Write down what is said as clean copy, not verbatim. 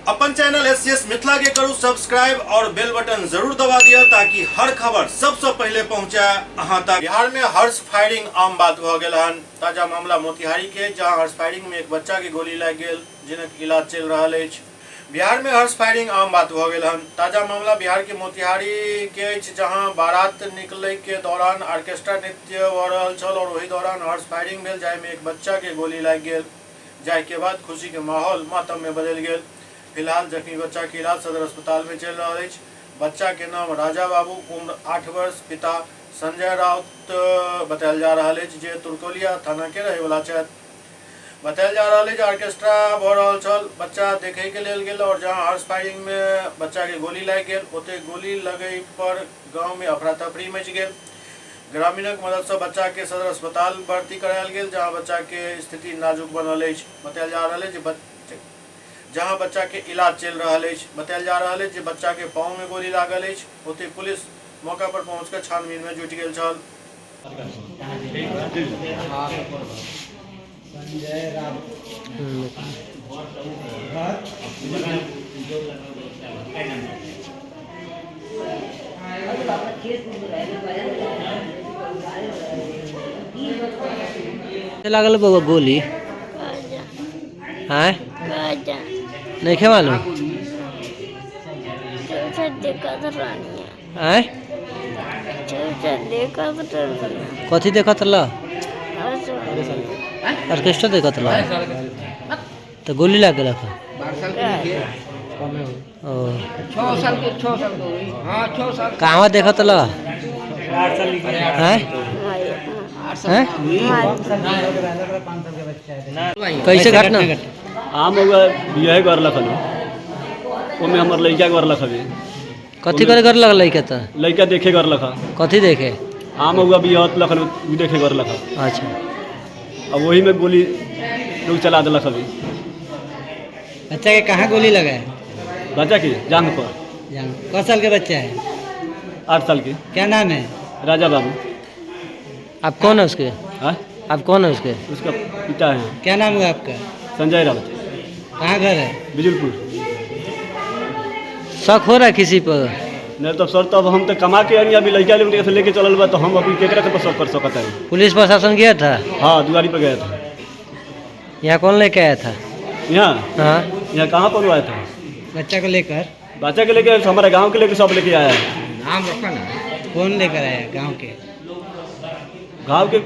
अपन channel SCS Mithila के करू subscribe और बेल बटन जरूर दबा दिया ताकि हर खबर सबसे पहले पहुंचे अहां तक। बिहार में हर्ष फायरिंग आम बात भ गेल हन। ताजा मामला मोतिहारी के, जहां हर्ष फायरिंग में एक बच्चा के गोली लग गेल, जिनक इलाज चल रहा है। बिहार में हर्ष फायरिंग आम बात भ गेल हन। ताजा मामला बिहार के मोतिहारी के, जहां बारात निकले के दौरान ऑर्केस्ट्रा नृत्य भ रहल छल और वही दौरान हर्ष फायरिंग भेल, जाय में एक बच्चा के गोली लग गेल, जाय के बाद खुशी के माहौल मातम में बदल गेल। फिलहाल जख्मी बच्चा के इलाज सदर अस्पताल में चल रहा है। बच्चा के नाम राजा बाबू, उम्र 8 वर्ष, पिता संजय राउत बतायल जा रहा है, जे तुरकोलिया थाना के रहे वाला छथि। बतायल जा रहा है ऑर्केस्ट्रा भ रहल छल, बच्चा देखे के लेल गेल और जहां हर्ष फायरिंग में बच्चा के गोली लग गेल, ओते गोली लगे पर गांव में अफरा तफरी मच गेल। ग्रामीणक मदद से बच्चा के सदर अस्पताल भर्ती करायल गेल, जहां बच्चा के स्थिति नाजुक बनल अछि। बतायल जा रहा है जहां बच्चा के इलाज चल रहा है। बतायल जा रहा है बच्चा के पाँव में गोली लागल है। ओते पुलिस मौका पर पहुंचकर छानबीन में जुट गेल छल। लागल बाबा गोली हाँ नहीं खे मालूम कथी देखत ला ऑर्केस्ट्रा देखत ला तो गोली लग गया। 6 साल के कहाँ देखत ला कैसे घटना आम यही कर लखन ओमे हमर लड़का कर लख अभी कथी करे कर लग लइका त लड़का देखे कर लखा कथी देखे आम हुआ भी हत लखन देखे कर लखा। अच्छा अब वही में गोली लोग चला दिलक अभी। बच्चा के कहाँ गोली लगा है? बच्चा की जांग पर। क साल के बच्चा है? 8 साल की। क्या नाम है? राजा बाबू। आप कौन है उसके? हाँ आप कौन है उसके? उसका पिता है। क्या नाम है आपका? संजय राउत। कहाँ घर है? बिजुलपुर। शक हो रहा है किसी पर? नहीं तो सर, तब हम तो कमा के आनी, अभी लड़का लोग लेके चलल बा, तो हम अभी केकरा के शक कर सकता है? पुलिस प्रशासन गया था? हाँ, दुआरी पर गया था। यहाँ कौन लेके आया था? यहाँ हाँ, यहाँ कहाँ पर आया था? बच्चा को लेकर? बच्चा के लेके हमारे गांव के लेके सब लेके आया है। नाम रखा ना? कौन लेकर आया गांव के? गांव के